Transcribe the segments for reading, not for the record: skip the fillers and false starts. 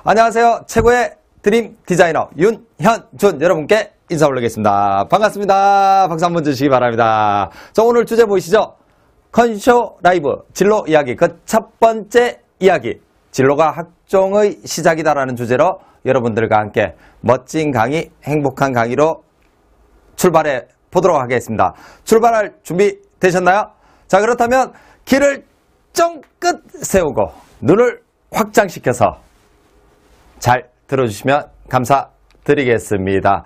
안녕하세요. 최고의 드림 디자이너 윤현준 여러분께 인사 올리겠습니다. 반갑습니다. 박수 한번 주시기 바랍니다. 자, 오늘 주제 보이시죠? 컨쇼 라이브 진로 이야기 그 첫 번째 이야기, 진로가 학종의 시작이다라는 주제로 여러분들과 함께 멋진 강의, 행복한 강의로 출발해 보도록 하겠습니다. 출발할 준비 되셨나요? 자, 그렇다면 길을 쫑긋 세우고 눈을 확장시켜서 잘 들어주시면 감사드리겠습니다.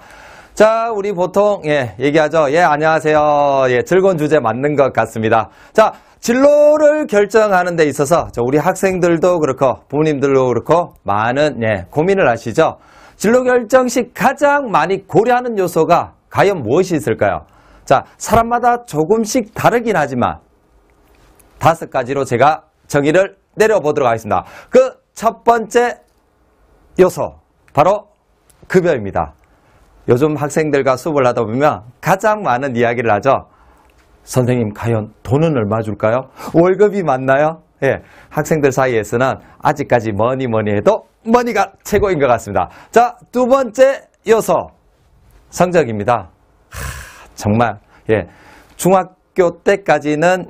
자, 우리 보통 얘기하죠. 안녕하세요. 즐거운 주제 맞는 것 같습니다. 자, 진로를 결정하는 데 있어서 우리 학생들도 그렇고 부모님들도 그렇고 많은 고민을 하시죠. 진로 결정 시 가장 많이 고려하는 요소가 과연 무엇이 있을까요? 자, 사람마다 조금씩 다르긴 하지만 5가지로 제가 정의를 내려보도록 하겠습니다. 그 첫 번째 요소, 바로 급여입니다. 요즘 학생들과 수업을 하다 보면 가장 많은 이야기를 하죠. 선생님, 과연 돈은 얼마 줄까요? 월급이 맞나요? 학생들 사이에서는 아직까지 뭐니 해도 머니가 최고인 것 같습니다. 자, 두 번째 요소, 성적입니다. 정말 중학교 때까지는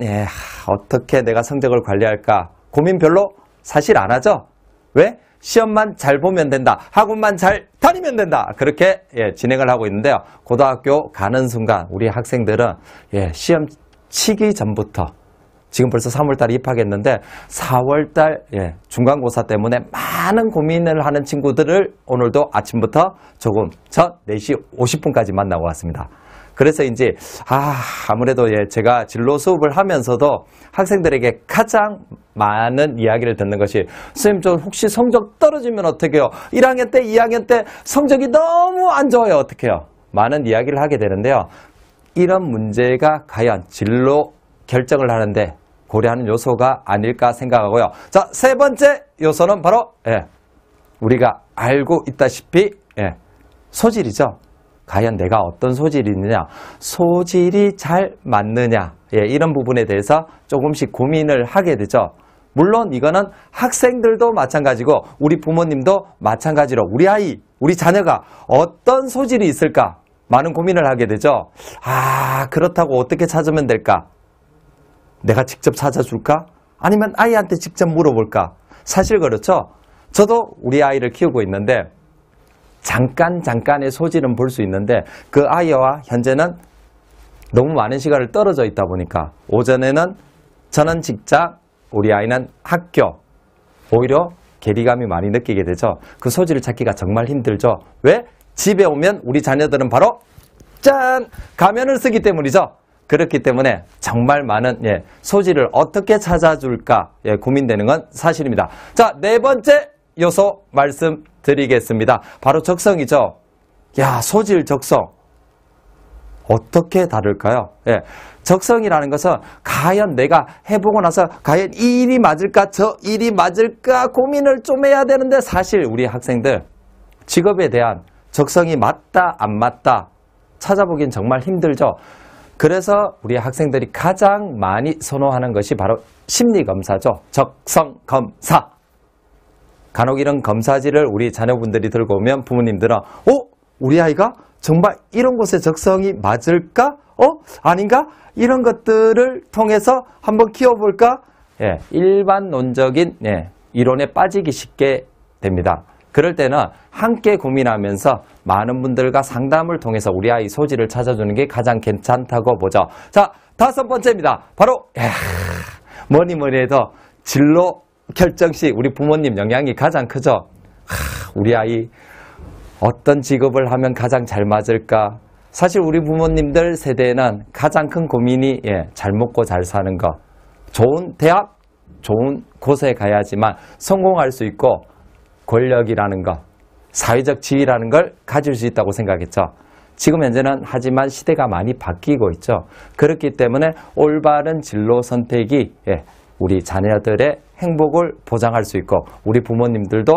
어떻게 내가 성적을 관리할까 고민 별로 사실 안 하죠. 왜? 시험만 잘 보면 된다. 학원만 잘 다니면 된다. 그렇게 진행을 하고 있는데요. 고등학교 가는 순간 우리 학생들은 시험 치기 전부터, 지금 벌써 3월달에 입학했는데 4월달 중간고사 때문에 많은 고민을 하는 친구들을 오늘도 아침부터 조금 전 4시 50분까지 만나고 왔습니다. 그래서 이제 아무래도 제가 진로 수업을 하면서도 학생들에게 가장 많은 이야기를 듣는 것이, 선생님, 저 혹시 성적 떨어지면 어떡해요? 1학년 때, 2학년 때 성적이 너무 안 좋아요. 어떡해요? 많은 이야기를 하게 되는데요. 이런 문제가 과연 진로 결정을 하는데 고려하는 요소가 아닐까 생각하고요. 자, 세 번째 요소는 바로 우리가 알고 있다시피 소질이죠. 과연 내가 어떤 소질이 있느냐, 소질이 잘 맞느냐, 이런 부분에 대해서 조금씩 고민을 하게 되죠. 물론 이거는 학생들도 마찬가지고 우리 부모님도 마찬가지로 우리 아이, 우리 자녀가 어떤 소질이 있을까 많은 고민을 하게 되죠. 그렇다고 어떻게 찾으면 될까? 내가 직접 찾아줄까? 아니면 아이한테 직접 물어볼까? 사실 그렇죠. 저도 우리 아이를 키우고 있는데 잠깐의 소질은 볼 수 있는데 그 아이와 현재는 너무 많은 시간을 떨어져 있다 보니까 오전에는 저는 직장, 우리 아이는 학교, 오히려 괴리감이 많이 느끼게 되죠. 그 소질을 찾기가 정말 힘들죠. 왜? 집에 오면 우리 자녀들은 바로 짠! 가면을 쓰기 때문이죠. 그렇기 때문에 정말 많은 소질을 어떻게 찾아줄까 고민되는 건 사실입니다. 자, 네 번째 요소 말씀드리겠습니다. 바로 적성이죠. 소질, 적성 어떻게 다를까요? 적성이라는 것은 과연 내가 해보고 나서 과연 이 일이 맞을까 저 일이 맞을까 고민을 좀 해야 되는데, 사실 우리 학생들 직업에 대한 적성이 맞다 안 맞다 찾아보긴 정말 힘들죠. 그래서 우리 학생들이 가장 많이 선호하는 것이 바로 심리검사죠. 적성검사. 간혹 이런 검사지를 우리 자녀분들이 들고 오면 부모님들은 우리 아이가 정말 이런 곳에 적성이 맞을까? 아닌가? 이런 것들을 통해서 한번 키워볼까? 일반론적인 이론에 빠지기 쉽게 됩니다. 그럴 때는 함께 고민하면서 많은 분들과 상담을 통해서 우리 아이 소질을 찾아주는 게 가장 괜찮다고 보죠. 자, 5번째입니다. 바로 뭐니 해도 진로 결정 시 우리 부모님 영향이 가장 크죠. 우리 아이 어떤 직업을 하면 가장 잘 맞을까? 사실 우리 부모님들 세대에는 가장 큰 고민이 잘 먹고 잘 사는 거. 좋은 대학, 좋은 곳에 가야지만 성공할 수 있고 권력이라는 거, 사회적 지위라는 걸 가질 수 있다고 생각했죠. 지금 현재는 하지만 시대가 많이 바뀌고 있죠. 그렇기 때문에 올바른 진로 선택이 우리 자녀들의 행복을 보장할 수 있고 우리 부모님들도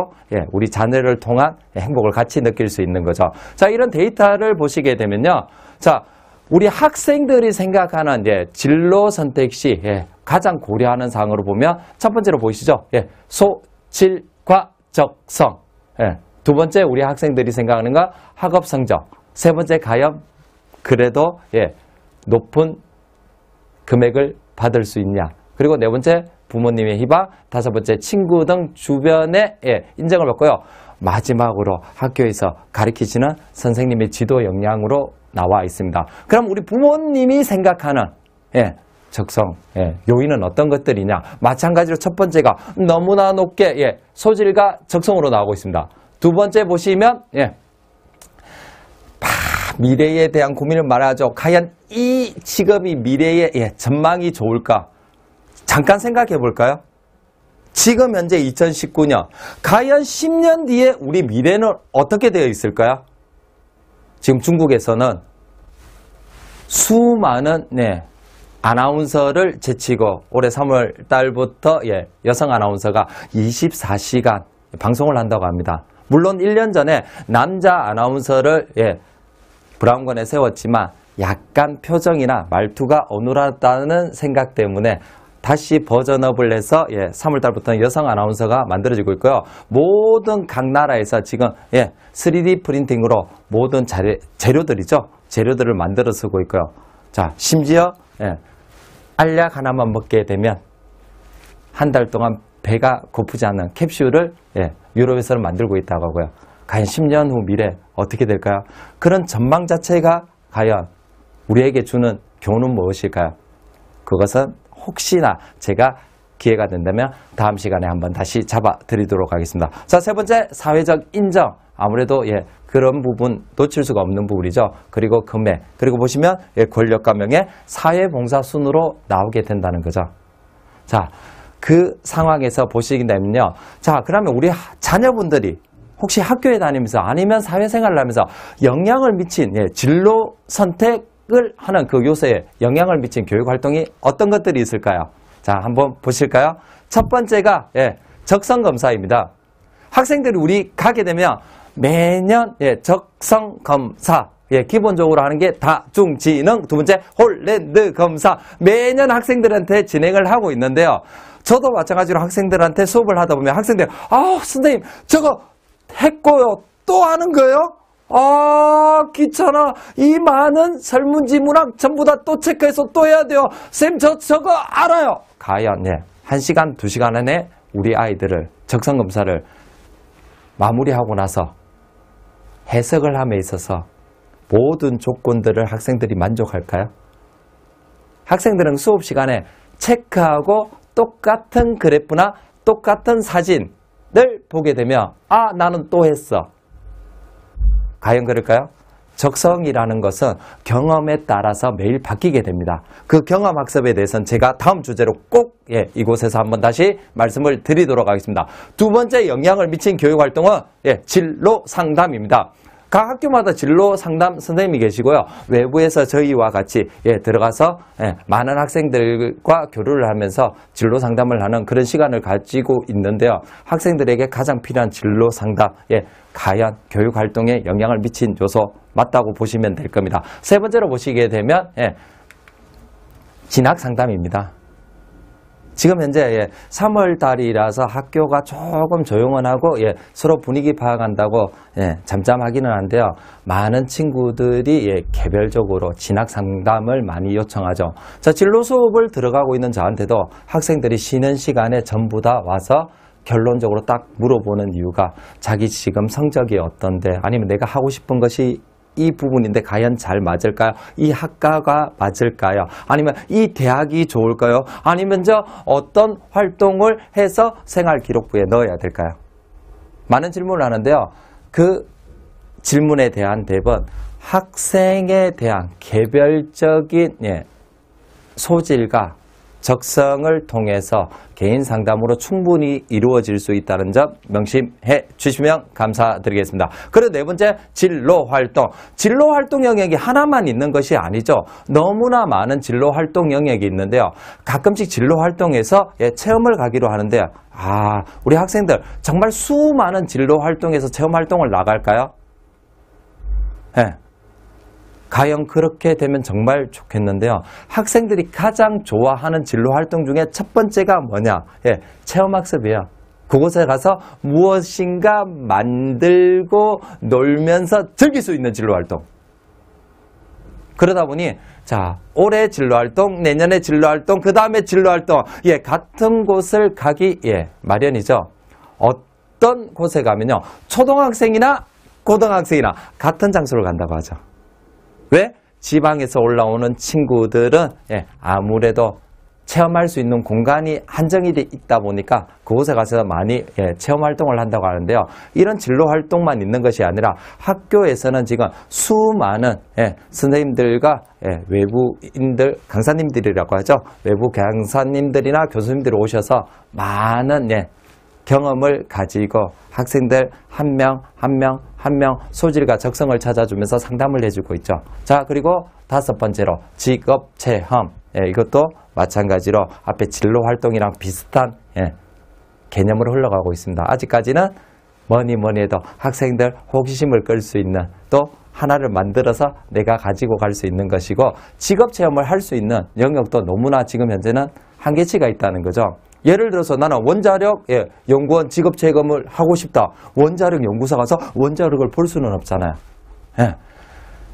우리 자녀를 통한 행복을 같이 느낄 수 있는 거죠. 자, 이런 데이터를 보시게 되면요. 자, 우리 학생들이 생각하는 진로 선택 시 가장 고려하는 사항으로 보면 첫 번째로 보이시죠? 소질과 적성. 예. 두 번째 우리 학생들이 생각하는 거 학업 성적. 세 번째 과연 그래도 높은 금액을 받을 수 있냐. 그리고 네 번째 부모님의 희망. 다섯 번째 친구 등 주변의 인정을 받고요. 마지막으로 학교에서 가르치시는 선생님의 지도 역량으로 나와 있습니다. 그럼 우리 부모님이 생각하는 적성 요인은 어떤 것들이냐. 마찬가지로 첫 번째가 너무나 높게 소질과 적성으로 나오고 있습니다. 두 번째 보시면 미래에 대한 고민을 말하죠. 과연 이 직업이 미래의 전망이 좋을까? 잠깐 생각해 볼까요? 지금 현재 2019년 과연 10년 뒤에 우리 미래는 어떻게 되어 있을까요? 지금 중국에서는 수많은 아나운서를 제치고 올해 3월 달부터 여성 아나운서가 24시간 방송을 한다고 합니다. 물론 1년 전에 남자 아나운서를 브라운관에 세웠지만 약간 표정이나 말투가 어눌하다는 생각 때문에 다시 버전업을 해서 3월 달부터는 여성 아나운서가 만들어지고 있고요. 모든 각 나라에서 지금 3D 프린팅으로 모든 재료들이죠. 재료들을 만들어 쓰고 있고요. 자, 심지어 알약 하나만 먹게 되면 한 달 동안 배가 고프지 않는 캡슐을 유럽에서는 만들고 있다고 하고요. 과연 10년 후 미래 어떻게 될까요? 그런 전망 자체가 과연 우리에게 주는 교훈은 무엇일까요? 그것은 혹시나 제가 기회가 된다면 다음 시간에 한번 다시 잡아드리도록 하겠습니다. 자, 세 번째 사회적 인정. 아무래도 그런 부분 놓칠 수가 없는 부분이죠. 그리고 금액, 그리고 보시면 권력과 명예, 사회봉사 순으로 나오게 된다는 거죠. 자, 그 상황에서 보시게 되면요. 자, 그러면 우리 자녀분들이 혹시 학교에 다니면서 아니면 사회생활을 하면서 영향을 미친 진로 선택을 하는 그 요소에 영향을 미친 교육활동이 어떤 것들이 있을까요? 자, 한번 보실까요? 첫 번째가 적성검사입니다. 학생들이 우리 가게 되면 매년 적성검사 기본적으로 하는 게 다중지능, 두 번째 홀랜드 검사 매년 학생들한테 진행을 하고 있는데요. 저도 마찬가지로 학생들한테 수업을 하다 보면 학생들 선생님 저거 했고요. 또 하는 거예요? 귀찮아. 이 많은 설문지 문항 전부 다 또 체크해서 또 해야 돼요. 쌤 저거 알아요. 과연 1시간, 2시간 안에 우리 아이들을 적성검사를 마무리하고 나서 해석을 함에 있어서 모든 조건들을 학생들이 만족할까요? 학생들은 수업 시간에 체크하고 똑같은 그래프나 똑같은 사진을 보게 되면 나는 또 했어. 과연 그럴까요? 적성이라는 것은 경험에 따라서 매일 바뀌게 됩니다. 그 경험학습에 대해서는 제가 다음 주제로 꼭 이곳에서 한번 다시 말씀을 드리도록 하겠습니다. 두 번째 영향을 미친 교육활동은 진로 상담입니다. 각 학교마다 진로 상담 선생님이 계시고요. 외부에서 저희와 같이 들어가서 많은 학생들과 교류를 하면서 진로 상담을 하는 그런 시간을 가지고 있는데요. 학생들에게 가장 필요한 진로 상담, 과연 교육활동에 영향을 미친 요소 맞다고 보시면 될 겁니다. 세 번째로 보시게 되면 진학 상담입니다. 지금 현재 3월 달이라서 학교가 조금 조용은 하고 서로 분위기 파악한다고 잠잠하기는 한데요. 많은 친구들이 개별적으로 진학 상담을 많이 요청하죠. 자, 진로 수업을 들어가고 있는 저한테도 학생들이 쉬는 시간에 전부 다 와서 결론적으로 딱 물어보는 이유가 자기 지금 성적이 어떤데, 아니면 내가 하고 싶은 것이 이 부분인데 과연 잘 맞을까요? 이 학과가 맞을까요? 아니면 이 대학이 좋을까요? 아니면 어떤 활동을 해서 생활기록부에 넣어야 될까요? 많은 질문을 하는데요. 그 질문에 대한 답은 학생에 대한 개별적인 소질과 적성을 통해서 개인 상담으로 충분히 이루어질 수 있다는 점 명심해 주시면 감사드리겠습니다. 그리고 네 번째, 진로활동. 진로활동 영역이 하나만 있는 것이 아니죠. 너무나 많은 진로활동 영역이 있는데요. 가끔씩 진로활동에서 체험을 가기로 하는데요. 우리 학생들 정말 수많은 진로활동에서 체험활동을 나갈까요? 과연 그렇게 되면 정말 좋겠는데요. 학생들이 가장 좋아하는 진로활동 중에 첫 번째가 뭐냐? 체험학습이에요. 그곳에 가서 무엇인가 만들고 놀면서 즐길 수 있는 진로활동. 그러다 보니 자, 올해 진로활동, 내년에 진로활동, 그 다음에 진로활동, 예, 같은 곳을 가기, 예, 마련이죠. 어떤 곳에 가면요, 초등학생이나 고등학생이나 같은 장소를 간다고 하죠. 왜? 지방에서 올라오는 친구들은, 예, 아무래도 체험할 수 있는 공간이 한정이 돼 있다 보니까 그곳에 가서 많이, 예, 체험 활동을 한다고 하는데요. 이런 진로 활동만 있는 것이 아니라 학교에서는 지금 수많은, 예, 선생님들과, 예, 외부인들, 강사님들이라고 하죠. 외부 강사님들이나 교수님들이 오셔서 많은, 예, 경험을 가지고 학생들 한 명 소질과 적성을 찾아주면서 상담을 해주고 있죠. 자, 그리고 5번째로 직업 체험. 예, 이것도 마찬가지로 앞에 진로 활동이랑 비슷한, 예, 개념으로 흘러가고 있습니다. 아직까지는 뭐니 해도 학생들 호기심을 끌 수 있는, 또 하나를 만들어서 내가 가지고 갈 수 있는 것이고, 직업 체험을 할 수 있는 영역도 너무나 지금 현재는 한계치가 있다는 거죠. 예를 들어서 나는 원자력, 예, 연구원 직업 체험을 하고 싶다. 원자력 연구소 가서 원자력을 볼 수는 없잖아요. 예.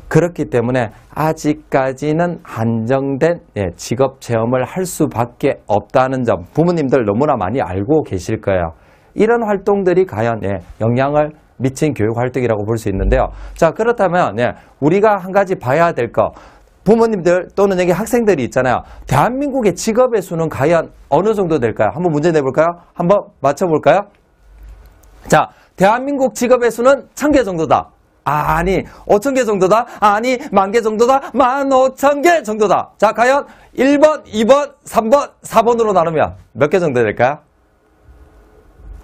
그렇기 때문에 아직까지는 한정된, 예, 직업 체험을 할 수밖에 없다는 점, 부모님들 너무나 많이 알고 계실 거예요. 이런 활동들이 과연, 예, 영향을 미친 교육 활동이라고 볼 수 있는데요. 자, 그렇다면, 예, 우리가 한 가지 봐야 될 거, 부모님들 또는 여기 학생들이 있잖아요. 대한민국의 직업의 수는 과연 어느 정도 될까요? 한번 문제 내볼까요? 한번 맞춰볼까요? 자, 대한민국 직업의 수는 1000개 정도다. 아니, 5000개 정도다. 아니, 10,000개 정도다. 15,000개 정도다. 자, 과연 1번, 2번, 3번, 4번으로 나누면 몇 개 정도 될까요?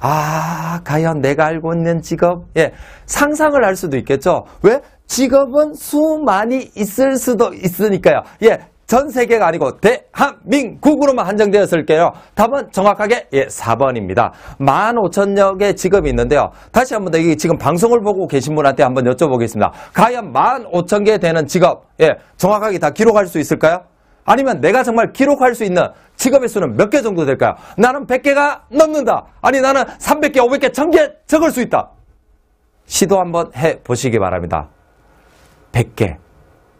아, 과연 내가 알고 있는 직업? 예, 상상을 할 수도 있겠죠. 왜? 직업은 수많이 있을 수도 있으니까요. 예, 전 세계가 아니고 대한민국으로만 한정되었을게요. 답은 정확하게, 예, 4번입니다. 15,000여 개 직업이 있는데요. 다시 한번 더 이 지금 방송을 보고 계신 분한테 한번 여쭤보겠습니다. 과연 15,000개 되는 직업, 예, 정확하게 다 기록할 수 있을까요? 아니면 내가 정말 기록할 수 있는 직업의 수는 몇 개 정도 될까요? 나는 100개가 넘는다. 아니, 나는 300개, 500개, 1000개 적을 수 있다. 시도 한번 해보시기 바랍니다. 100개,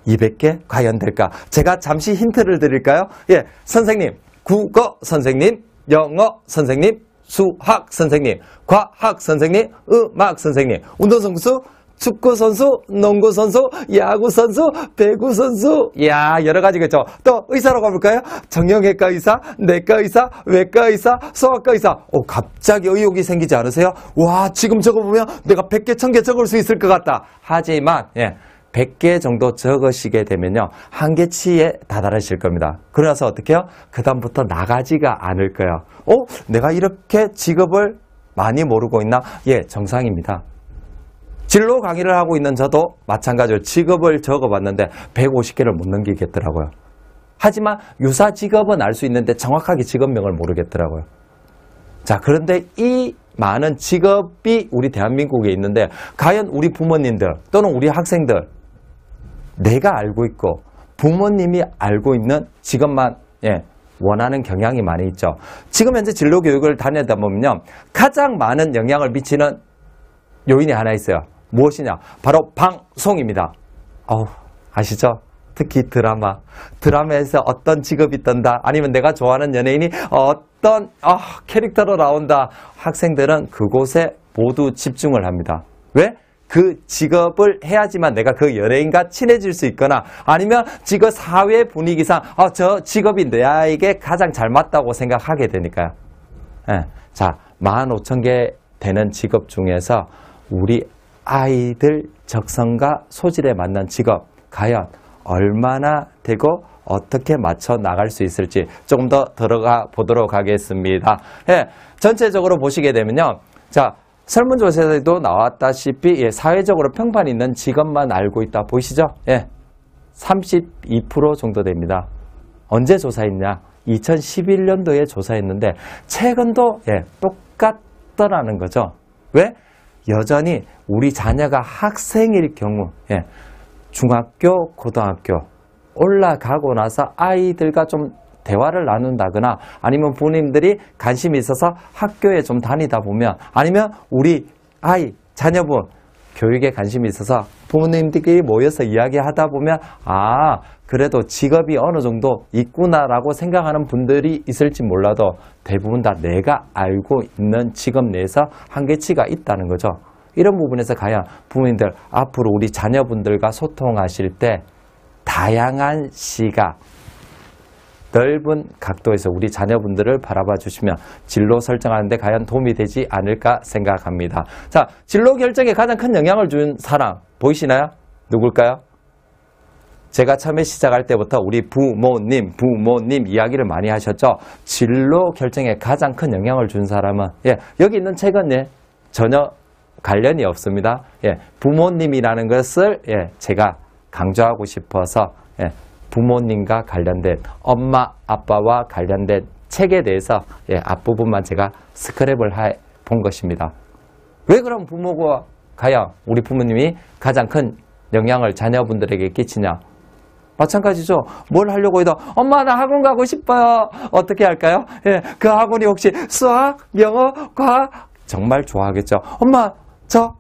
200개 과연 될까? 제가 잠시 힌트를 드릴까요? 예, 선생님, 국어 선생님, 영어 선생님, 수학 선생님, 과학 선생님, 음악 선생님, 운동선수, 축구선수, 농구선수, 야구선수, 배구선수, 야, 여러 가지겠죠. 또 의사로 가볼까요? 정형외과 의사, 내과 의사, 외과 의사, 소아과 의사. 갑자기 의욕이 생기지 않으세요? 와, 지금 적어보면 내가 100개, 1000개 적을 수 있을 것 같다. 하지만, 예, 100개 정도 적으시게 되면요, 한계치에 다다르실 겁니다. 그러나서 어떻게 해요? 그 다음부터 나가지가 않을 거예요. 내가 이렇게 직업을 많이 모르고 있나? 예, 정상입니다. 진로 강의를 하고 있는 저도 마찬가지로 직업을 적어봤는데 150개를 못 넘기겠더라고요. 하지만 유사 직업은 알 수 있는데 정확하게 직업명을 모르겠더라고요. 자, 그런데 이 많은 직업이 우리 대한민국에 있는데 과연 우리 부모님들 또는 우리 학생들, 내가 알고 있고 부모님이 알고 있는 직업만, 예, 원하는 경향이 많이 있죠. 지금 현재 진로교육을 다니다 보면요, 가장 많은 영향을 미치는 요인이 하나 있어요. 무엇이냐? 바로 방송입니다. 아시죠? 특히 드라마에서 어떤 직업이 뜬다, 아니면 내가 좋아하는 연예인이 어떤 캐릭터로 나온다. 학생들은 그곳에 모두 집중을 합니다. 왜? 그 직업을 해야지만 내가 그 연예인과 친해질 수 있거나, 아니면 지금 사회 분위기상 저 직업이 나에게 가장 잘 맞다고 생각하게 되니까요. 예. 자, 15,000개 되는 직업 중에서 우리 아이들 적성과 소질에 맞는 직업, 과연 얼마나 되고 어떻게 맞춰 나갈 수 있을지 조금 더 들어가 보도록 하겠습니다. 예, 전체적으로 보시게 되면요, 자, 설문조사에도 나왔다시피, 예, 사회적으로 평판 있는 직업만 알고 있다. 보이시죠? 예, 32% 정도 됩니다. 언제 조사했냐? 2011년도에 조사했는데 최근도, 예, 똑같더라는 거죠. 왜? 여전히 우리 자녀가 학생일 경우, 중학교, 고등학교 올라가고 나서 아이들과 좀 대화를 나눈다거나 아니면 부모님들이 관심이 있어서 학교에 좀 다니다 보면 아니면 우리 아이, 자녀분 교육에 관심이 있어서 부모님들끼리 모여서 이야기하다 보면 아, 그래도 직업이 어느 정도 있구나라고 생각하는 분들이 있을지 몰라도 대부분 다 내가 알고 있는 직업 내에서 한계치가 있다는 거죠. 이런 부분에서 과연 부모님들 앞으로 우리 자녀분들과 소통하실 때 다양한 시각, 넓은 각도에서 우리 자녀분들을 바라봐 주시면 진로 설정하는데 과연 도움이 되지 않을까 생각합니다. 자, 진로 결정에 가장 큰 영향을 준 사람 보이시나요? 누굴까요? 제가 처음에 시작할 때부터 우리 부모님 이야기를 많이 하셨죠. 진로 결정에 가장 큰 영향을 준 사람은 여기 있는 책은 전혀 관련이 없습니다. 부모님이라는 것을 제가 강조하고 싶어서 부모님과 관련된 엄마, 아빠와 관련된 책에 대해서 앞부분만 제가 스크랩을 해본 것입니다. 왜 그럼 부모가 과연 우리 부모님이 가장 큰 영향을 자녀분들에게 끼치냐? 마찬가지죠. 뭘 하려고 해도 엄마 나 학원 가고 싶어요. 어떻게 할까요? 그 학원이 혹시 수학, 영어, 과학 정말 좋아하겠죠. 엄마 저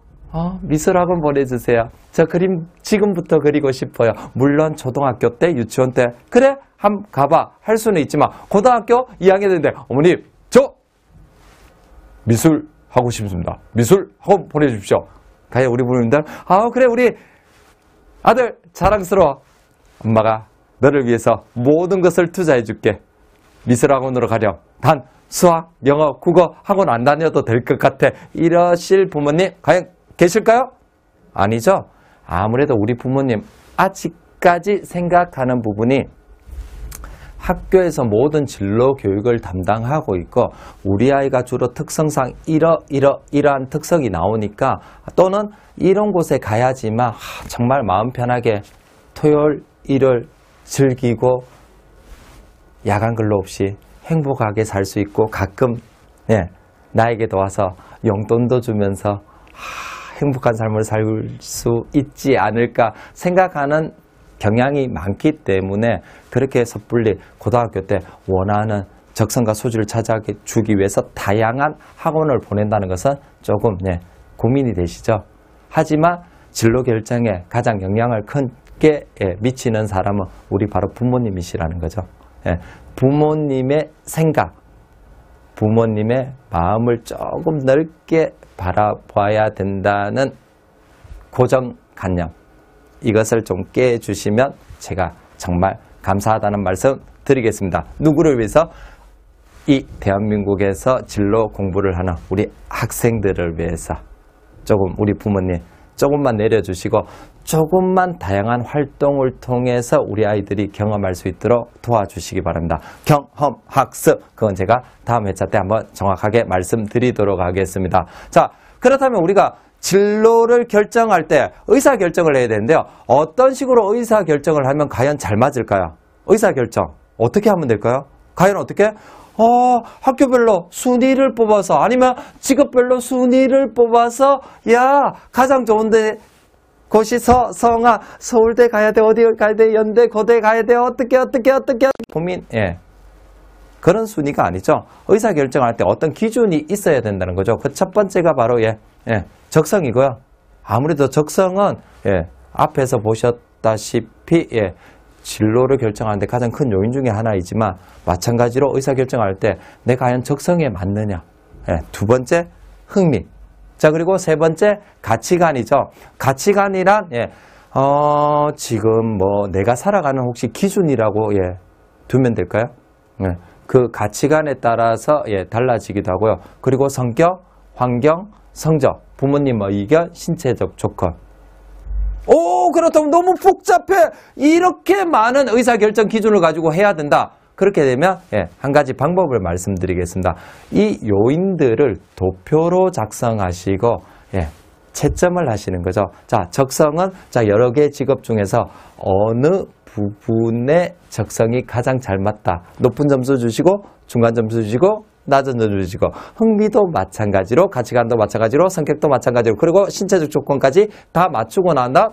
미술학원 보내주세요. 저 그림 지금부터 그리고 싶어요. 물론 초등학교 때, 유치원 때 그래? 한번 가봐. 할 수는 있지만 고등학교 2학년 되는데 어머님 저 미술 하고 싶습니다. 미술 학원 보내주십시오. 가요 우리 부모님들. 그래 우리 아들 자랑스러워. 엄마가 너를 위해서 모든 것을 투자해 줄게. 미술학원으로 가렴. 단 수학, 영어, 국어 학원 안 다녀도 될 것 같아. 이러실 부모님 과연 계실까요? 아니죠. 아무래도 우리 부모님 아직까지 생각하는 부분이 학교에서 모든 진로 교육을 담당하고 있고 우리 아이가 주로 특성상 이러한 특성이 나오니까 또는 이런 곳에 가야지만 정말 마음 편하게 토요일, 일요일 즐기고 야간 근로 없이 행복하게 살 수 있고 가끔 나에게도 와서 용돈도 주면서 행복한 삶을 살 수 있지 않을까 생각하는 경향이 많기 때문에 그렇게 섣불리 고등학교 때 원하는 적성과 소질을 찾아주기 위해서 다양한 학원을 보낸다는 것은 조금 고민이 되시죠. 하지만 진로 결정에 가장 영향을 크게 미치는 사람은 우리 바로 부모님이시라는 거죠. 부모님의 생각, 부모님의 마음을 조금 넓게 바라봐야 된다는 고정관념, 이것을 좀 깨주시면 제가 정말 감사하다는 말씀 드리겠습니다. 누구를 위해서? 이 대한민국에서 진로 공부를 하는 우리 학생들을 위해서 조금 우리 부모님 조금만 내려주시고 조금만 다양한 활동을 통해서 우리 아이들이 경험할 수 있도록 도와주시기 바랍니다. 경험학습, 그건 제가 다음 회차 때 한번 정확하게 말씀드리도록 하겠습니다. 자, 그렇다면 우리가 진로를 결정할 때 의사결정을 해야 되는데요. 어떤 식으로 의사결정을 하면 과연 잘 맞을까요? 의사결정 어떻게 하면 될까요? 과연 어떻게? 학교별로 순위를 뽑아서 아니면 직업별로 순위를 뽑아서 가장 좋은데 곳이 성아 서울대 가야 돼, 어디 가야 돼, 연대 고대 가야 돼, 어떻게 고민 그런 순위가 아니죠. 의사결정할 때 어떤 기준이 있어야 된다는 거죠. 그 첫 번째가 바로 적성이고요. 아무래도 적성은 앞에서 보셨다시피 진로를 결정하는데 가장 큰 요인 중에 하나이지만 마찬가지로 의사결정할 때 내가 과연 적성에 맞느냐. 두 번째 흥미. 자, 그리고 세 번째 가치관이죠. 가치관이란 지금 내가 살아가는 혹시 기준이라고 두면 될까요? 그 가치관에 따라서 달라지기도 하고요. 그리고 성격, 환경, 성적, 부모님의 의견, 신체적 조건. 그렇다면 너무 복잡해. 이렇게 많은 의사결정 기준을 가지고 해야 된다. 그렇게 되면 한 가지 방법을 말씀드리겠습니다. 이 요인들을 도표로 작성하시고 채점을 하시는 거죠. 자, 적성은 여러 개의 직업 중에서 어느 부분의 적성이 가장 잘 맞다. 높은 점수 주시고 중간 점수 주시고 낮은 점수 주시고 흥미도 마찬가지로 가치관도 마찬가지로 성격도 마찬가지로 그리고 신체적 조건까지 다 맞추고 난 다음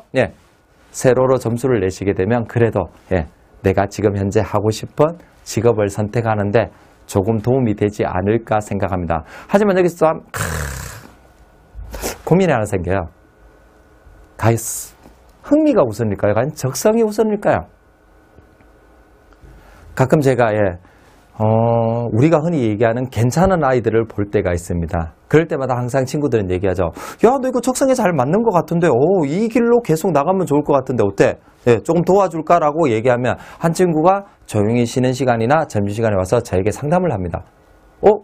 세로로 점수를 내시게 되면 그래도 내가 지금 현재 하고 싶은 직업을 선택하는데 조금 도움이 되지 않을까 생각합니다. 하지만 여기서 또한 고민이 하나 생겨요. 과연 흥미가 우선일까요? 과연 적성이 우선일까요? 가끔 제가 우리가 흔히 얘기하는 괜찮은 아이들을 볼 때가 있습니다. 그럴 때마다 항상 친구들은 얘기하죠. 야, 너 이거 적성에 잘 맞는 것 같은데, 이 길로 계속 나가면 좋을 것 같은데 어때? 조금 도와줄까라고 얘기하면 한 친구가 조용히 쉬는 시간이나 점심시간에 와서 저에게 상담을 합니다.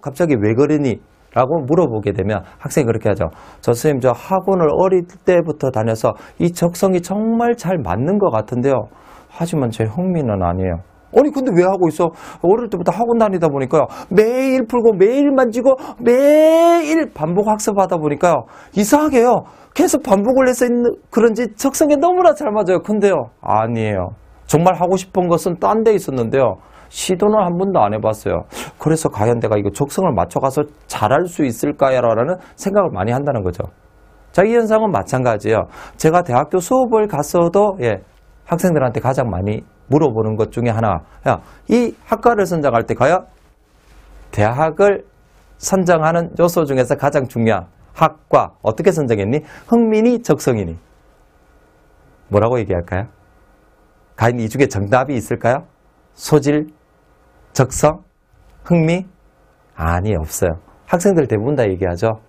갑자기 왜 그러니? 라고 물어보게 되면 학생이 그렇게 하죠. 저 선생님, 저 학원을 어릴 때부터 다녀서 이 적성이 정말 잘 맞는 것 같은데요. 하지만 제 흥미는 아니에요. 아니 근데 왜 하고 있어? 어릴 때부터 학원 다니다 보니까요. 매일 풀고 매일 만지고 매일 반복 학습하다 보니까요. 이상하게요. 계속 반복을 해서 있는 그런지 적성에 너무나 잘 맞아요. 근데요. 아니에요. 정말 하고 싶은 것은 딴 데 있었는데요. 시도는 한 번도 안 해봤어요. 그래서 과연 내가 이거 적성을 맞춰가서 잘할 수 있을까라는 생각을 많이 한다는 거죠. 자, 이 현상은 마찬가지예요. 제가 대학교 수업을 갔어도 학생들한테 가장 많이 물어보는 것 중에 하나, 이 학과를 선정할 때 과연 대학을 선정하는 요소 중에서 가장 중요한 학과 어떻게 선정했니? 흥미니 적성이니? 뭐라고 얘기할까요? 과연 이 중에 정답이 있을까요? 소질, 적성, 흥미? 아니, 없어요. 학생들 대부분 다 얘기하죠.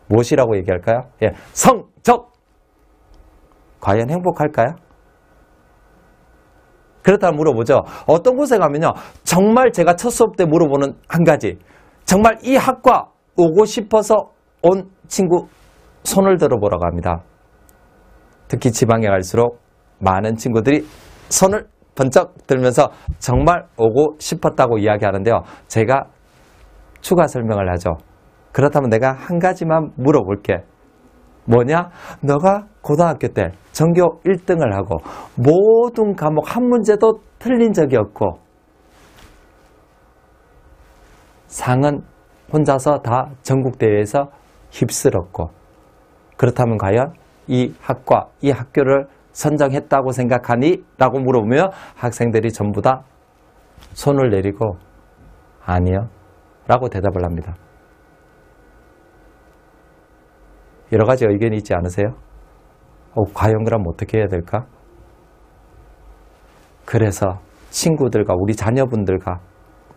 무엇이라고 얘기할까요? 성적! 과연 행복할까요? 그렇다면 물어보죠. 어떤 곳에 가면요. 정말 제가 첫 수업 때 물어보는 한 가지. 정말 이 학과 오고 싶어서 온 친구 손을 들어보라고 합니다. 특히 지방에 갈수록 많은 친구들이 손을 번쩍 들면서 정말 오고 싶었다고 이야기하는데요. 제가 추가 설명을 하죠. 그렇다면 내가 한 가지만 물어볼게. 뭐냐? 너가 고등학교 때 전교 1등을 하고 모든 과목 한 문제도 틀린 적이 없고 상은 혼자서 다 전국대회에서 휩쓸었고 그렇다면 과연 이 학과, 이 학교를 선정했다고 생각하니? 라고 물어보면 학생들이 전부 다 손을 내리고 아니요 라고 대답을 합니다. 여러 가지 의견이 있지 않으세요? 과연 그럼 어떻게 해야 될까? 그래서 친구들과 우리 자녀분들과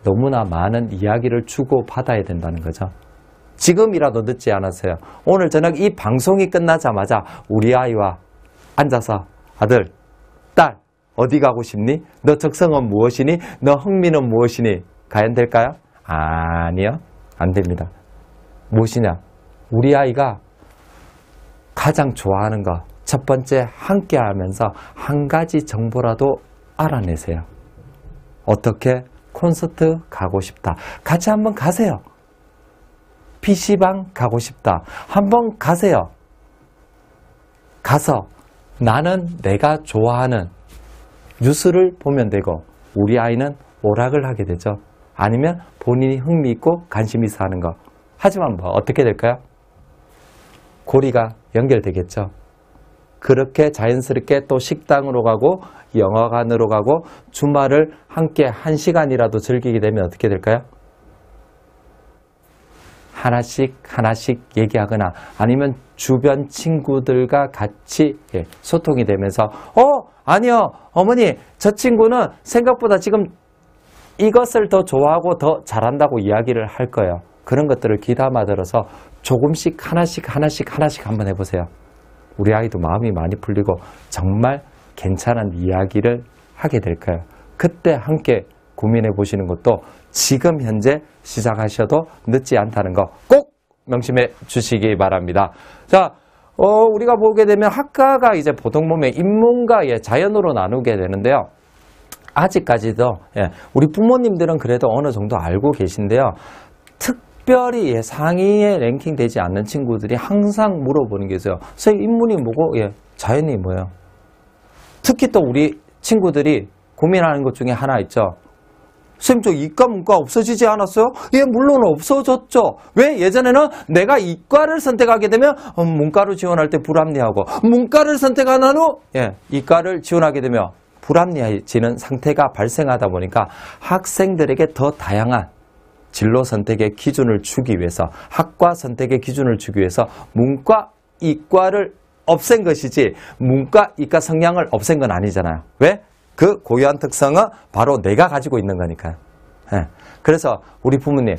너무나 많은 이야기를 주고받아야 된다는 거죠. 지금이라도 늦지 않았어요. 오늘 저녁 이 방송이 끝나자마자 우리 아이와 앉아서 아들, 딸, 어디 가고 싶니? 너 적성은 무엇이니? 너 흥미는 무엇이니? 과연 될까요? 아니요. 안 됩니다. 무엇이냐? 우리 아이가 가장 좋아하는 거 첫 번째 함께 하면서 한 가지 정보라도 알아내세요. 어떻게? 콘서트 가고 싶다. 같이 한번 가세요. PC방 가고 싶다. 한번 가세요. 가서 나는 내가 좋아하는 뉴스를 보면 되고 우리 아이는 오락을 하게 되죠. 아니면 본인이 흥미있고 관심 있어 하는 거. 하지만 어떻게 될까요? 고리가 연결되겠죠. 그렇게 자연스럽게 또 식당으로 가고 영화관으로 가고 주말을 함께 1시간이라도 즐기게 되면 어떻게 될까요? 하나씩 얘기하거나 아니면 주변 친구들과 같이 소통이 되면서 아니요 어머니 저 친구는 생각보다 지금 이것을 더 좋아하고 더 잘한다고 이야기를 할 거예요. 그런 것들을 귀담아 들어서 조금씩 하나씩 한번 해보세요. 우리 아이도 마음이 많이 풀리고 정말 괜찮은 이야기를 하게 될 거예요. 그때 함께 고민해 보시는 것도 지금 현재 시작하셔도 늦지 않다는 거 꼭 명심해 주시기 바랍니다. 자, 우리가 보게 되면 학과가 이제 보통 보면 인문과 자연으로 나누게 되는데요. 아직까지도 우리 부모님들은 그래도 어느 정도 알고 계신데요. 특별히 상위에 랭킹되지 않는 친구들이 항상 물어보는 게 있어요. 선생님 인문이 뭐고 자연이 뭐예요? 특히 또 우리 친구들이 고민하는 것 중에 하나 있죠. 선생님 저 이과 문과 없어지지 않았어요? 물론 없어졌죠. 왜? 예전에는 내가 이과를 선택하게 되면 문과로 지원할 때 불합리하고 문과를 선택한 후 이과를 지원하게 되면 불합리해지는 상태가 발생하다 보니까 학생들에게 더 다양한 진로 선택의 기준을 주기 위해서, 학과 선택의 기준을 주기 위해서 문과, 이과를 없앤 것이지 문과, 이과 성향을 없앤 건 아니잖아요. 왜? 그 고유한 특성은 바로 내가 가지고 있는 거니까요. 예. 그래서 우리 부모님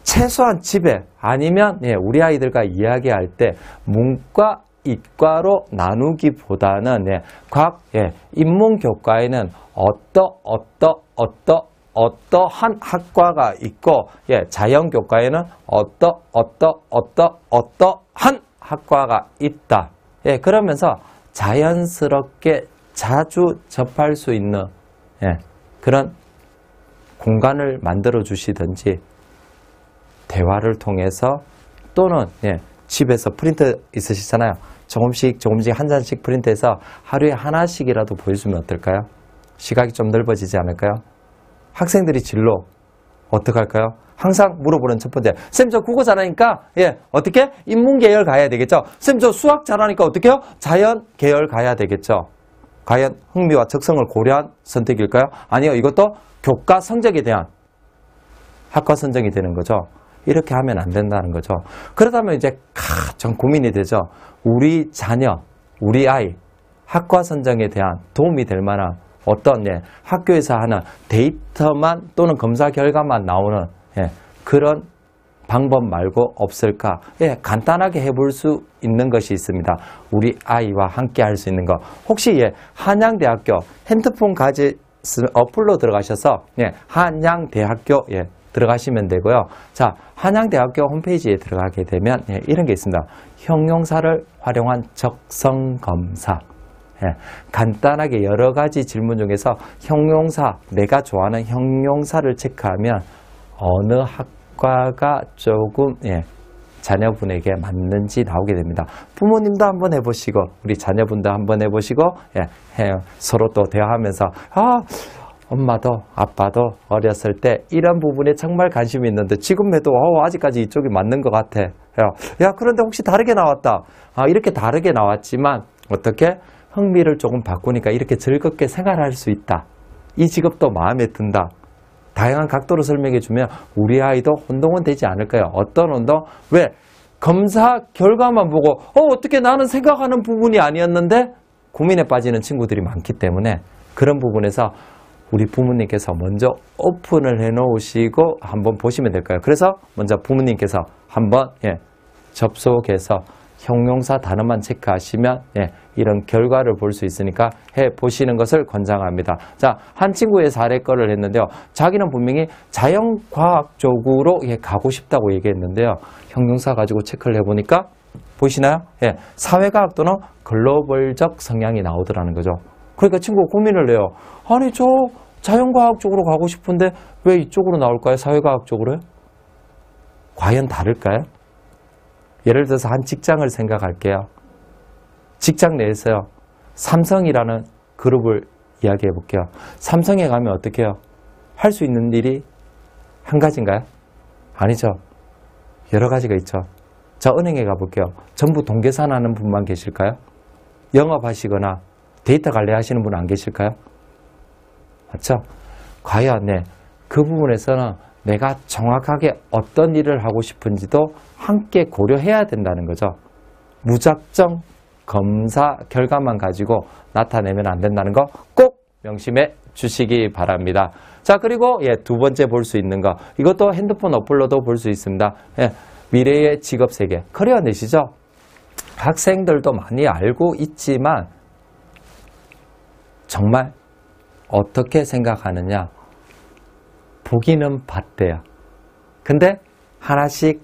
최소한 집에 아니면 우리 아이들과 이야기할 때 문과, 이과로 나누기보다는 각 인문교과에는 어떠한 학과가 있고 자연교과에는 어떠한 학과가 있다. 그러면서 자연스럽게 자주 접할 수 있는 그런 공간을 만들어 주시든지 대화를 통해서 또는 집에서 프린터 있으시잖아요. 조금씩 한 잔씩 프린트해서 하루에 하나씩이라도 보여주면 어떨까요? 시각이 좀 넓어지지 않을까요? 학생들이 진로 어떡할까요? 항상 물어보는 첫 번째, 쌤 저 국어 잘하니까 어떻게? 인문계열 가야 되겠죠? 쌤 저 수학 잘하니까 어떻게 해요? 자연계열 가야 되겠죠? 과연 흥미와 적성을 고려한 선택일까요? 아니요, 이것도 교과 성적에 대한 학과 선정이 되는 거죠. 이렇게 하면 안 된다는 거죠. 그러다면 이제 좀 고민이 되죠. 우리 자녀, 우리 아이 학과 선정에 대한 도움이 될 만한 어떤 학교에서 하는 데이터만 또는 검사 결과만 나오는 그런 방법 말고 없을까? 간단하게 해볼 수 있는 것이 있습니다. 우리 아이와 함께 할 수 있는 거. 혹시 한양대학교 핸드폰 어플로 들어가셔서 한양대학교 들어가시면 되고요. 자, 한양대학교 홈페이지에 들어가게 되면 이런 게 있습니다. 형용사를 활용한 적성검사. 간단하게 여러 가지 질문 중에서 형용사, 내가 좋아하는 형용사를 체크하면 어느 학과가 조금 자녀분에게 맞는지 나오게 됩니다. 부모님도 한번 해보시고 우리 자녀분도 한번 해보시고 서로 또 대화하면서 엄마도 아빠도 어렸을 때 이런 부분에 정말 관심이 있는데 지금 해도 아직까지 이쪽이 맞는 것 같아. 야 그런데 혹시 다르게 나왔다. 이렇게 다르게 나왔지만 어떻게 흥미를 조금 바꾸니까 이렇게 즐겁게 생활할 수 있다. 이 직업도 마음에 든다. 다양한 각도로 설명해 주면 우리 아이도 혼동은 되지 않을까요? 어떤 혼동? 왜? 검사 결과만 보고 어떻게 나는 생각하는 부분이 아니었는데 고민에 빠지는 친구들이 많기 때문에 그런 부분에서 우리 부모님께서 먼저 오픈을 해 놓으시고 한번 보시면 될까요? 그래서 먼저 부모님께서 한번 접속해서 형용사 단어만 체크하시면 이런 결과를 볼 수 있으니까 해보시는 것을 권장합니다. 자, 한 친구의 사례 거를 했는데요. 자기는 분명히 자연과학 쪽으로 가고 싶다고 얘기했는데요. 형용사 가지고 체크를 해보니까 보이시나요? 사회과학 또는 글로벌적 성향이 나오더라는 거죠. 그러니까 친구가 고민을 해요. 아니 저 자연과학 쪽으로 가고 싶은데 왜 이쪽으로 나올까요? 사회과학 쪽으로요? 과연 다를까요? 예를 들어서 한 직장을 생각할게요. 직장 내에서요. 삼성이라는 그룹을 이야기해 볼게요. 삼성에 가면 어떻게 해요? 할 수 있는 일이 한 가지인가요? 아니죠. 여러 가지가 있죠. 저 은행에 가볼게요. 전부 동계산하는 분만 계실까요? 영업하시거나 데이터 관리하시는 분 안 계실까요? 맞죠? 과연 그 부분에서는 내가 정확하게 어떤 일을 하고 싶은지도 함께 고려해야 된다는 거죠. 무작정 검사 결과만 가지고 나타내면 안 된다는 거 꼭 명심해 주시기 바랍니다. 자, 그리고 두 번째 볼 수 있는 거. 이것도 핸드폰 어플로도 볼 수 있습니다. 미래의 직업 세계. 커리어넷이죠. 학생들도 많이 알고 있지만 정말 어떻게 생각하느냐. 보기는 봤대요. 근데 하나씩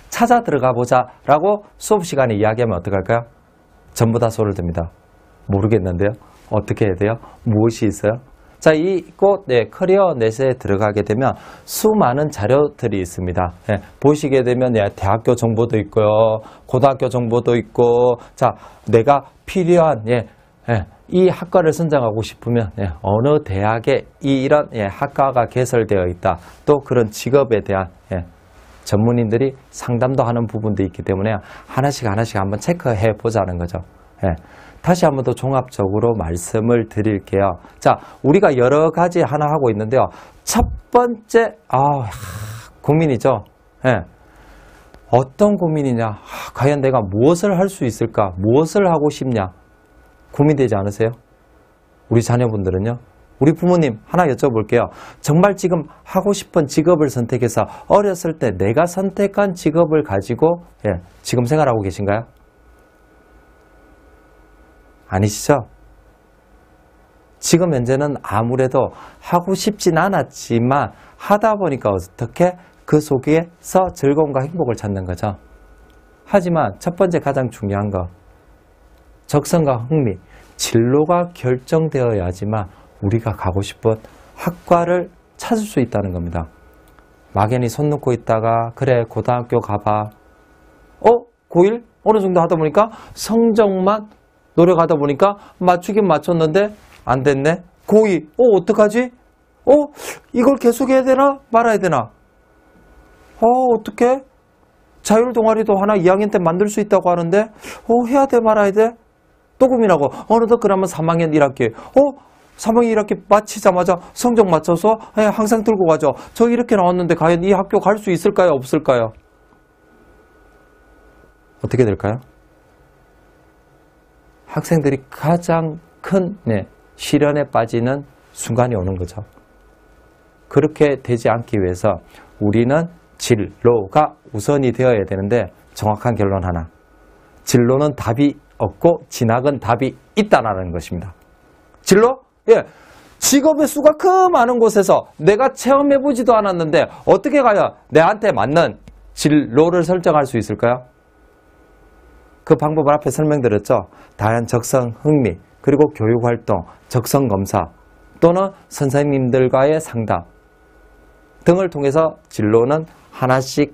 찾아 들어가 보자 라고 수업 시간에 이야기하면 어떡할까요? 전부 다 손을 듭니다. 모르겠는데요. 어떻게 해야 돼요? 무엇이 있어요? 자, 이곳 커리어넷에 들어가게 되면 수많은 자료들이 있습니다. 보시게 되면 대학교 정보도 있고요. 고등학교 정보도 있고, 자, 내가 필요한 이 학과를 선정하고 싶으면 어느 대학에 이런 학과가 개설되어 있다. 또 그런 직업에 대한 전문인들이 상담도 하는 부분도 있기 때문에 하나씩 한번 체크해 보자는 거죠. 예. 다시 한번 더 종합적으로 말씀을 드릴게요. 자, 우리가 여러 가지 하나 하고 있는데요. 첫 번째, 고민이죠. 예. 어떤 고민이냐? 과연 내가 무엇을 할 수 있을까? 무엇을 하고 싶냐? 고민되지 않으세요? 우리 자녀분들은요? 우리 부모님 하나 여쭤볼게요. 정말 지금 하고 싶은 직업을 선택해서 어렸을 때 내가 선택한 직업을 가지고 지금 생활하고 계신가요? 아니시죠? 지금 현재는 아무래도 하고 싶진 않았지만 하다 보니까 어떻게 그 속에서 즐거움과 행복을 찾는 거죠. 하지만 첫 번째 가장 중요한 거, 적성과 흥미, 진로가 결정되어야지만 우리가 가고 싶은 학과를 찾을 수 있다는 겁니다. 막연히 손 놓고 있다가 그래 고등학교 가봐. 고1? 어느 정도 하다 보니까 성적만 노력하다 보니까 맞추긴 맞췄는데 안 됐네. 고2, 어떡하지? 이걸 계속해야 되나? 말아야 되나? 어떡해? 자율 동아리도 하나 2학년 때 만들 수 있다고 하는데 해야 돼 말아야 돼? 또 고민하고 어느덧 그러면 3학년 1학기 3학년 1학기 마치자마자 성적 맞춰서 항상 들고 가죠. 저 이렇게 나왔는데 과연 이 학교 갈 수 있을까요? 없을까요? 어떻게 될까요? 학생들이 가장 큰 시련에 빠지는 순간이 오는 거죠. 그렇게 되지 않기 위해서 우리는 진로가 우선이 되어야 되는데 정확한 결론 하나. 진로는 답이 없고 진학은 답이 있다는 것입니다. 진로? 직업의 수가 그 많은 곳에서 내가 체험해보지도 않았는데 어떻게 가야 내한테 맞는 진로를 설정할 수 있을까요? 그 방법을 앞에 설명드렸죠. 다양한 적성, 흥미, 그리고 교육활동, 적성검사 또는 선생님들과의 상담 등을 통해서 진로는 하나씩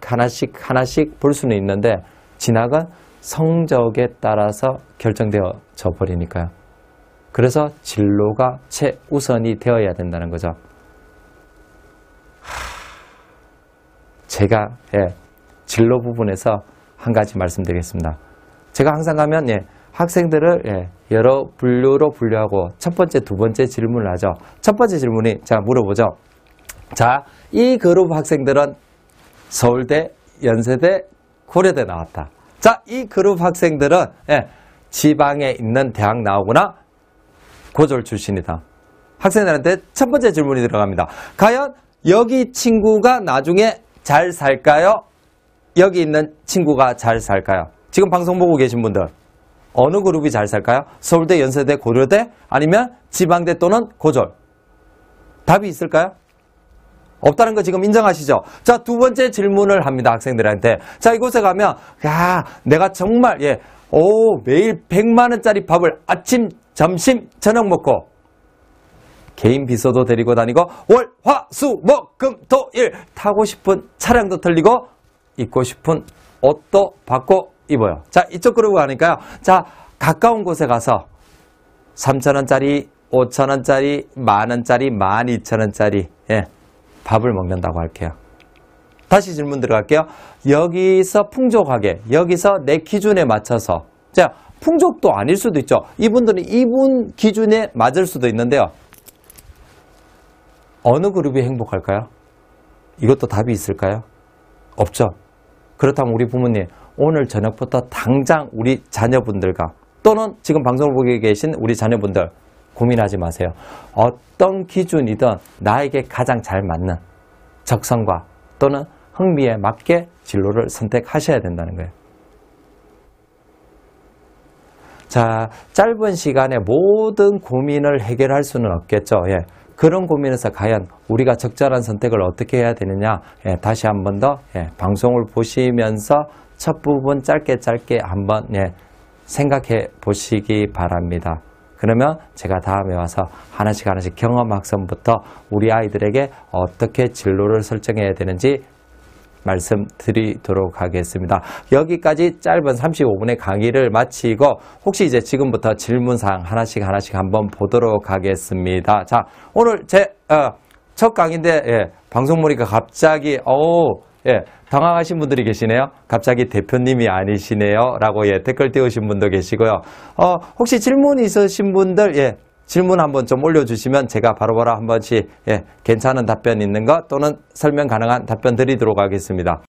볼 수는 있는데 진학은 성적에 따라서 결정되어져 버리니까요. 그래서 진로가 최우선이 되어야 된다는 거죠. 제가 진로 부분에서 한 가지 말씀드리겠습니다. 제가 항상 가면 학생들을 여러 분류로 분류하고 첫 번째, 두 번째 질문을 하죠. 첫 번째 질문이 제가 물어보죠. 자, 이 그룹 학생들은 서울대, 연세대, 고려대 나왔다. 자, 이 그룹 학생들은 지방에 있는 대학 나오거나 고졸 출신이다. 학생들한테 첫 번째 질문이 들어갑니다. 과연 여기 친구가 나중에 잘 살까요? 여기 있는 친구가 잘 살까요? 지금 방송 보고 계신 분들 어느 그룹이 잘 살까요? 서울대, 연세대, 고려대 아니면 지방대 또는 고졸? 답이 있을까요? 없다는 거 지금 인정하시죠? 자, 두 번째 질문을 합니다. 학생들한테. 자, 이곳에 가면 내가 정말 매일 100만 원짜리 밥을 아침, 점심, 저녁 먹고 개인 비서도 데리고 다니고 월, 화, 수, 목, 금, 토, 일 타고 싶은 차량도 틀리고 입고 싶은 옷도 받고 입어요. 자, 이쪽 그룹 가니까요. 자, 가까운 곳에 가서 3,000원짜리, 5,000원짜리, 만원짜리, 12,000원짜리 밥을 먹는다고 할게요. 다시 질문 들어갈게요. 여기서 풍족하게, 여기서 내 기준에 맞춰서 자, 풍족도 아닐 수도 있죠. 이분들은 이분 기준에 맞을 수도 있는데요. 어느 그룹이 행복할까요? 이것도 답이 있을까요? 없죠. 그렇다면 우리 부모님 오늘 저녁부터 당장 우리 자녀분들과 또는 지금 방송을 보고 계신 우리 자녀분들 고민하지 마세요. 어떤 기준이든 나에게 가장 잘 맞는 적성과 또는 흥미에 맞게 진로를 선택하셔야 된다는 거예요. 자, 짧은 시간에 모든 고민을 해결할 수는 없겠죠. 그런 고민에서 과연 우리가 적절한 선택을 어떻게 해야 되느냐 다시 한 번 더 방송을 보시면서 첫 부분 짧게 한번 생각해 보시기 바랍니다. 그러면 제가 다음에 와서 하나씩 경험학습부터 우리 아이들에게 어떻게 진로를 설정해야 되는지 말씀드리도록 하겠습니다. 여기까지 짧은 35분의 강의를 마치고 혹시 이제 지금부터 질문사항 하나씩 한번 보도록 하겠습니다. 자, 오늘 제 첫 강의인데 방송 보니까 갑자기 예, 당황하신 분들이 계시네요. 갑자기 대표님이 아니시네요. 라고 예, 댓글 띄우신 분도 계시고요. 혹시 질문 있으신 분들, 예, 질문 한번 좀 올려주시면 제가 바로바로 한 번씩, 예, 괜찮은 답변 있는 것 또는 설명 가능한 답변 드리도록 하겠습니다.